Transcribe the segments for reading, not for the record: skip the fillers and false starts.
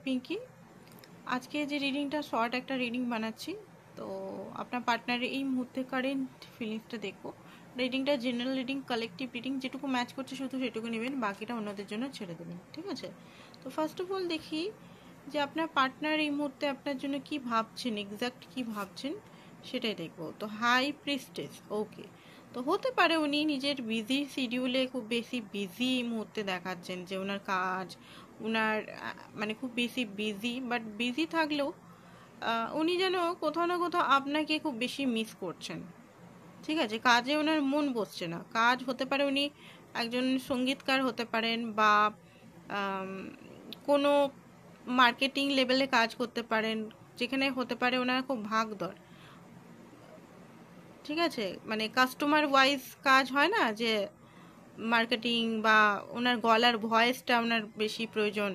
পিঙ্কি। আজকে যে রিডিংটা শর্ট একটা রিডিং বানাচ্ছি, তো আপনার পার্টনারের এই মুহূর্তে কারেন্ট ফিলিংসটা দেখবো। রিডিংটা জেনারেল রিডিং, কালেকটিভ রিডিং, যেটুকু ম্যাচ করছে শুধু সেটুকু নেবেন, বাকিটা অন্যদের জন্য ছেড়ে দেবেন, ঠিক আছে? তো ফার্স্ট অফ অল দেখি যে আপনার পার্টনার এই মুহূর্তে আপনার জন্য কি ভাবছেন, এক্স্যাক্ট কি ভাবছেন সেটাই দেখবো। তো হাই প্রিস্টেস, ওকে। তো হতে পারে উনি নিজের বিজি শিডিউলে খুব বেশি বিজি মুহূর্তে দেখাচ্ছেন, যে ওনার কাজ, ওনার মানে খুব বেশি বিজি, বাট বিজি থাকলেও উনি যেন কোথাও না কোথাও আপনাকে খুব বেশি মিস করছেন, ঠিক আছে? কাজে ওনার মন বসছে না। কাজ হতে পারে উনি একজন সঙ্গীতকার হতে পারেন, বা কোনো মার্কেটিং লেভেলে কাজ করতে পারেন, যেখানে হতে পারে ওনার খুব ভাগদর, ঠিক আছে? মানে কাস্টমার ওয়াইজ কাজ হয় না, যে মার্কেটিং বা ওনার গলার ভয়েসটা ওনার বেশি প্রয়োজন।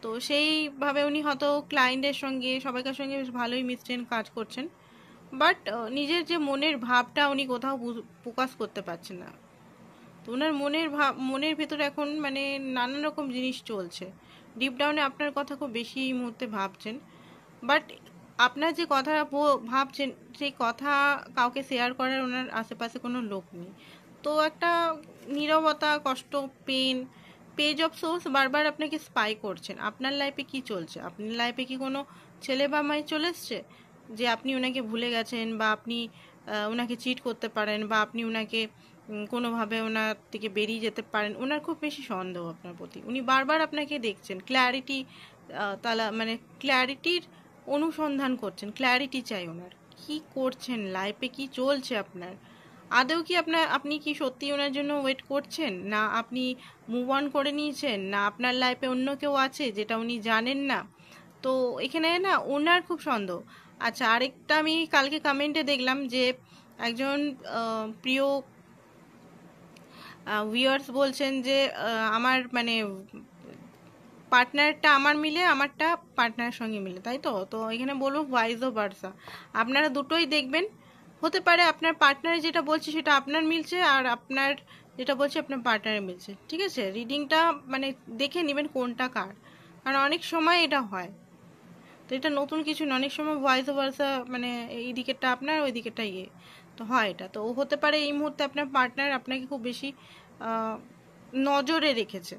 তো সেইভাবে উনি হয়তো ক্লায়েন্টের সঙ্গে সবাইকার সঙ্গে বেশ ভালোই মিশছেন, কাজ করছেন, বাট নিজের যে মনের ভাবটা উনি কোথাও প্রকাশ করতে পারছেন না। তো ওনার মনের ভেতরে এখন মানে নানান রকম জিনিস চলছে। ডিপ ডাউনে আপনার কথা খুব বেশি এই মুহূর্তে ভাবছেন, বাট আপনার যে কথা ভাবছেন সেই কথা কাউকে শেয়ার করার ওনার আশেপাশে কোনো লোক নেই। তো একটা নীরবতা, কষ্ট, পেজ অফ সোর্স বারবার আপনাকে স্পাই করছেন। আপনার লাইফে কি চলছে? আপনার লাইফে কি কোনো ছেলে বা মেয়ে চলে এসছে যে আপনি ওনাকে ভুলে গেছেন, বা আপনি ওনাকে চিট করতে পারেন, বা আপনি ওনাকে কোনোভাবে ওনার থেকে বেরিয়ে যেতে পারেন? ওনার খুব বেশি সন্দেহ আপনার প্রতি। উনি বারবার আপনাকে দেখছেন, ক্ল্যারিটি মানে ক্ল্যারিটির অনুসন্ধান করছেন, ক্ল্যারিটি চাই ওনার। কি করছেন লাইফে, কি চলছে আপনার? আদৌ কি আপনি কি সত্যি ওনার জন্য ওয়েট করছেন, না আপনি মুভ অন করে নিয়েছেন, না আপনার লাইফে অন্য কেউ আছে যেটা উনি জানেন না? তো এখানে না ওনার খুব সন্দেহ। আচ্ছা, আরেকটা আমি কালকে কমেন্টে দেখলাম যে একজন প্রিয় ভিউয়ার্স বলছেন যে আমার মানে পার্টনারটা আমার মিলে, আমারটা পার্টনারের সঙ্গে মিলে, তাই তো? তো এখানে বলবো ভাইস ভার্সা, আপনারা দুটোই দেখবেন। হতে পারে আপনার পার্টনার যেটা বলছে সেটা আপনার মিলছে, আর আপনার যেটা বলছে আপনার পার্টনারের মিলছে, ঠিক আছে? রিডিংটা মানে দেখে নেবেন কোনটা কার, কারণ অনেক সময় এটা হয়। তো এটা নতুন কিছু না, অনেক সময় ভয়েস ভার্সা মানে এই দিকেরটা আপনার, ওই দিকেরটা তো হয় এটা। তো হতে পারে এই মুহূর্তে আপনার পার্টনার আপনাকে খুব বেশি নজরে রেখেছে,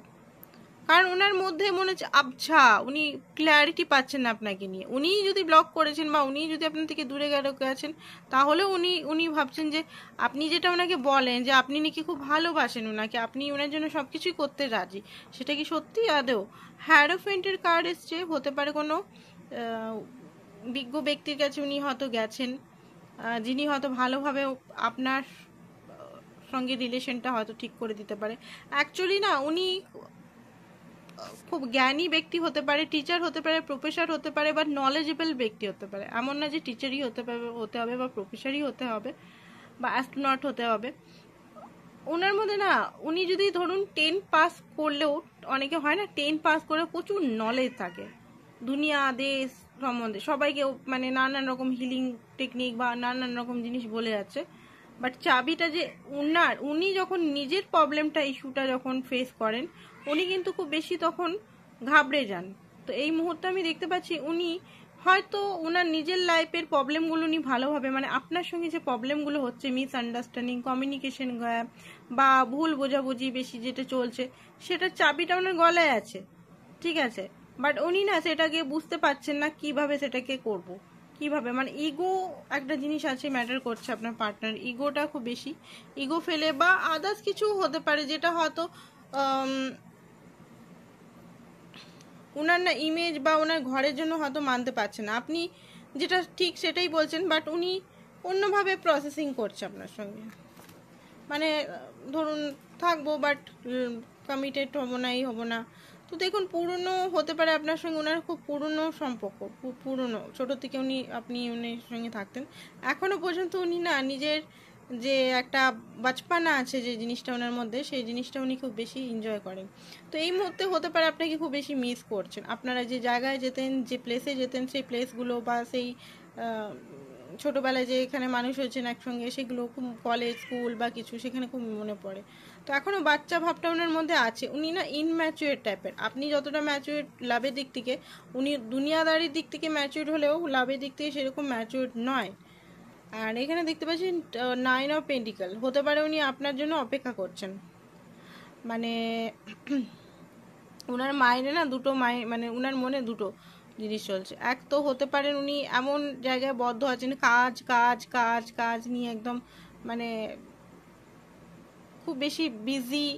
কারণ ওনার মধ্যে মনে হচ্ছে আবছা, উনি ক্ল্যারিটি পাচ্ছেন না আপনাকে নিয়ে। উনি যদি ব্লক করেছেন বা উনি যদি আপনার থেকে দূরে গেছেন, তাহলে উনি ভাবছেন যে আপনি যেটা ওনাকে বলেন যে আপনি নাকি খুব ভালোবাসেন ওনাকে, আপনি ওনার জন্য সব কিছুই করতে রাজি, সেটা কি সত্যি আদৌ? হ্যারোফেন্টের কার্ড এসছে, হতে পারে কোনো বিজ্ঞ ব্যক্তির কাছে উনি হয়তো গেছেন, যিনি হয়তো ভালোভাবে আপনার সঙ্গে রিলেশনটা হয়তো ঠিক করে দিতে পারে। অ্যাকচুয়ালি না, উনি খুব জ্ঞানী ব্যক্তি হতে পারে, টিচার হতে পারে, প্রফেসর হতে পারে, বা নলেজেবল ব্যক্তি হতে পারে। এমন না যে টিচারই হতে হবে বা প্রফেসরই হতে হবে বা অ্যাস্ট্রোনট হতে হবে। ওনার মধ্যে না, উনি যদি ধরুন 10 পাস করলেও, অনেকে হয় না 10 পাস করে প্রচুর নলেজ থাকে দুনিয়া দেশ সম্বন্ধে, সবাইকে মানে নানান রকম হিলিং টেকনিক বা নানান রকম জিনিস বলে যাচ্ছে, বাট চাবিটা যে উনি যখন নিজের প্রবলেমটা, ইস্যুটা যখন ফেস করেন, উনি কিন্তু খুব বেশি তখন ঘাবড়ে যান। তো এই মুহূর্তে আমি দেখতে পাচ্ছি উনি হয়তো ওনার নিজের লাইফের প্রবলেমগুলো উনি ভালোভাবে, মানে আপনার সঙ্গে যে প্রবলেমগুলো হচ্ছে, মিসআন্ডারস্ট্যান্ডিং, কমিউনিকেশন গ্যাপ বা ভুল বোঝাবুঝি বেশি যেটা চলছে, সেটার চাবিটা ওনার গলায় আছে, ঠিক আছে? বাট উনি না সেটাকে বুঝতে পারছেন না কিভাবে সেটাকে করব, কিভাবে, মানে ইগো একটা জিনিস আছে, ম্যাটার করছে। আপনার পার্টনার ইগোটা খুব বেশি, ইগো ফেলে বা আদার্স কিছু হতে পারে, যেটা হয়তো ওনার না ইমেজ বা ওনার ঘরের জন্য হয়তো মানতে পারছে না। আপনি যেটা ঠিক সেটাই বলছেন, বাট উনি অন্যভাবে প্রসেসিং করছে আপনার সঙ্গে, মানে ধরুন থাকবো বাট কমিটেড হবো না, হবো না। তো দেখুন, পুরনো হতে পারে আপনার সঙ্গে ওনার খুব পুরনো সম্পর্ক, খুব পুরনো, ছোটো থেকে আপনি উনির সঙ্গে থাকতেন, এখনও পর্যন্ত উনি না নিজের যে একটা বাচপানা আছে, যে জিনিসটা ওনার মধ্যে, সেই জিনিসটা উনি খুব বেশি এনজয় করেন। তো এই মুহূর্তে হতে পারে আপনাকে খুব বেশি মিস করছেন। আপনারা যে জায়গায় যেতেন, যে প্লেসে যেতেন, সেই প্লেসগুলো বা সেই ছোটোবেলায় যে এখানে মানুষ হয়েছেন একসঙ্গে, সেগুলো খুব, কলেজ স্কুল বা কিছু, সেখানে খুব মনে পড়ে। তো এখনও বাচ্চা ভাবটা ওনার মধ্যে আছে, উনি না ইনম্যাচুয়ার টাইপের। আপনি যতটা ম্যাচুয়ার লাভের দিক থেকে, উনি দুনিয়াদারির দিক থেকে ম্যাচুয়ার হলেও লাভের দিক থেকে সেরকম ম্যাচুয়ার নয়। আর এখানে দেখতে পাচ্ছি 9 অফ পেন্টিকল, হতে পারে উনি আপনার জন্য অপেক্ষা করছেন। মানে ওনার মাইন্ডে না দুটো মানে ওনার মনে দুটো জিনিস চলছে। এক তো হতে পারেন উনি এমন জায়গায় বদ্ধ আছেন, কাজ কাজ কাজ কাজ নিয়ে একদম মানে খুব বেশি বিজি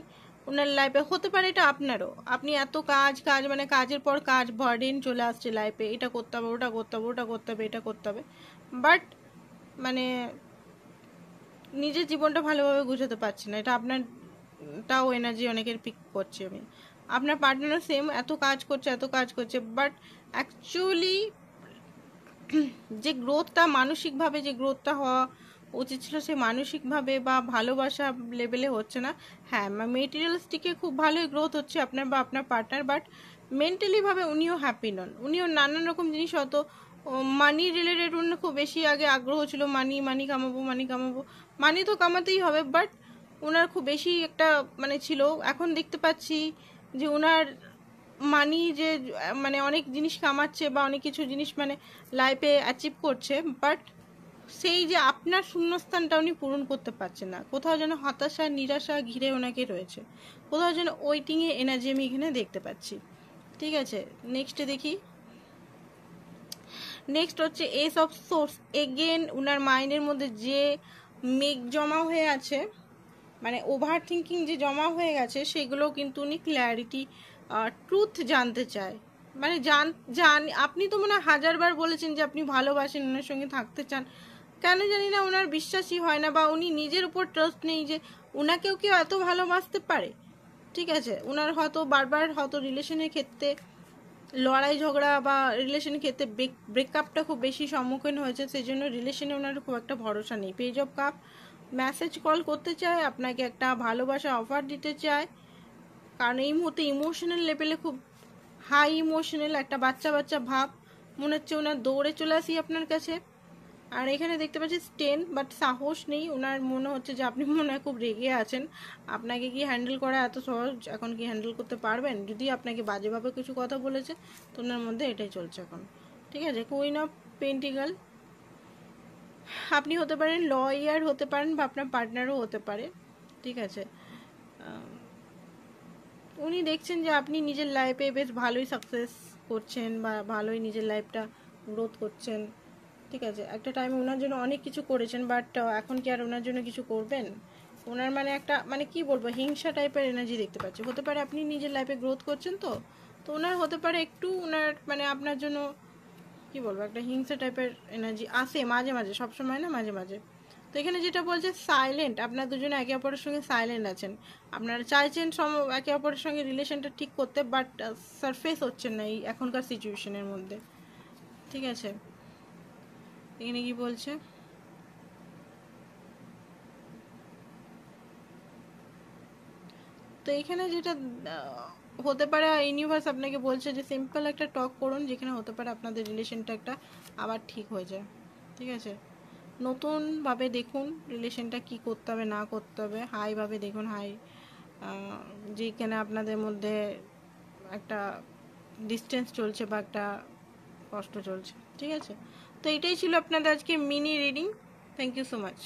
ওনার লাইফে। হতে পারে এটা আপনারও, আপনি এত কাজ কাজ মানে কাজের পর কাজ, বার্ডেন চলে আসছে লাইফে, এটা করতে হবে, ওটা করতে হবে, ওটা করতে হবে, এটা করতে হবে, বাট মানে নিজের জীবনটা ভালোভাবে গুছাতে পারছি না। এটা আপনারটাও এনার্জি অনেকের পিক করছি আমি। আপনার পার্টনারও সেম, এত কাজ করছে এত কাজ করছে, বাট অ্যাকচুয়ালি যে গ্রোথটা মানসিকভাবে যে গ্রোথটা হওয়া উচিত ছিল সে মানসিকভাবে বা ভালোবাসা লেভেলে হচ্ছে না। হ্যাঁ, মেটেরিয়ালিস্টিকে খুব ভালোই গ্রোথ হচ্ছে আপনার বা আপনার পার্টনার, বাট মেন্টালিভাবে উনিও হ্যাপি নন। উনিও নানান রকম জিনিস, হয়তো মানি রিলেটেড উনি খুব বেশি আগে আগ্রহ ছিল, মানি কামাবো, মানি কামাবো, মানি তো কামাতেই হবে, বাট ওনার খুব বেশি একটা মানে ছিল। এখন দেখতে পাচ্ছি যে ওনার মানি যে মানে অনেক জিনিস কামাচ্ছে বা অনেক কিছু জিনিস মানে লাইফে অ্যাচিভ করছে, বাট সেই যে আপনার শূন্যস্থানটা উনি পূরণ করতে পারছেন না। কোথাও যেন হতাশা নিরাশা ঘিরে ওনাকে রয়েছে, কোথাও যেন ওয়েটিংয়ে এনার্জি আমি এখানে দেখতে পাচ্ছি। ঠিক আছে, নেক্সটে দেখি। নেক্সট হচ্ছে এস অফ সোর্স। এগেন ওনার মাইন্ডের মধ্যে যে মেঘ জমা হয়ে আছে, মানে ওভার থিঙ্কিং যে জমা হয়ে গেছে, সেগুলো কিন্তু উনি ক্ল্যারিটি ট্রুথ জানতে চায়। মানে আপনি তো মনে হয় 1000বার বলেছেন যে আপনি ভালোবাসেন, ওনার সঙ্গে থাকতে চান, কেন জানি না ওনার বিশ্বাসই হয় না, বা উনি নিজের উপর ট্রাস্ট নেই যে ওনাকেও কেউ এত ভালোবাসতে পারে। ঠিক আছে, ওনার হয়তো বারবার হয়তো রিলেশনের ক্ষেত্রে লড়াই ঝগড়া বা রিলেশনের ক্ষেত্রে ব্রেকআপটা খুব বেশি সম্মুখীন হয়েছে, সেই জন্য রিলেশনে ওনার খুব একটা ভরসা নেই। Page of cup, message call করতে চায়, আপনাকে একটা ভালোবাসা অফার দিতে চায়, কারণ এই মুহূর্তে ইমোশনাল লেভেলে খুব হাই ইমোশনাল একটা বাচ্চা বাচ্চা ভাব, মনে হচ্ছে ওনার দৌড়ে চলে আসি আপনার কাছে। আর এখানে দেখতে পাচ্ছি স্টেন, বাট সাহস নেই ওনার। মনে হচ্ছে যে আপনি মনে হয় খুব রেগে আছেন, আপনাকে কি হ্যান্ডেল করা এত সহজ? এখন কি হ্যান্ডেল করতে পারবেন? যদি আপনাকে বাজেভাবে কিছু কথা বলেছে তো ওনার মধ্যে এটাই চলছে এখন। ঠিক আছে, কুইন অফ পেন্টিকল, আপনি হতে পারেন লয়ার হতে পারেন বা আপনার পার্টনারও হতে পারে। ঠিক আছে, উনি দেখছেন যে আপনি নিজের লাইফে বেশ ভালোই সাকসেস করছেন বা ভালোই নিজের লাইফটা গ্রোথ করছেন। ঠিক আছে, একটা টাইমে ওনার জন্য অনেক কিছু করেছেন, বাট এখন কি আর ওনার জন্য কিছু করবেন? ওনার মানে একটা মানে কি বলবো, হিংসা টাইপের এনার্জি দেখতে পাচ্ছি। হতে পারে আপনি নিজের লাইফে গ্রোথ করছেন, তো তো ওনার হতে পারে একটু ওনার মানে আপনার জন্য কি বলবো, একটা হিংসা টাইপের এনার্জি আসে মাঝে মাঝে, সবসময় না, মাঝে মাঝে। তো এখানে যেটা বলছে সাইলেন্ট, আপনার দুজনে একে অপরের সঙ্গে সাইলেন্ট আছেন। আপনারা চাইছেন একে অপরের সঙ্গে রিলেশনটা ঠিক করতে, বাট সারফেস হচ্ছেন না এই এখনকার সিচুয়েশনের মধ্যে। ঠিক আছে, এখানে কি বলছে, তো এখানে যেটা হতে পারে ইউনিভার্স আপনাকে বলছে যে সিম্পল একটা টক করুন, যেখানে হতে পারে আপনাদের রিলেশনটা একটা আবার ঠিক হয়ে যায়। ঠিক আছে, নতুনভাবে দেখুন রিলেশনটা কি করতে হবে না করতে হবে, হাইভাবে দেখুন, হাই যেখানে আপনাদের মধ্যে একটা ডিস্টেন্স চলছে বা একটা কষ্ট চলছে। ঠিক আছে, তো এটাই ছিল আপনাদের আজকে mini reading. Thank you so much.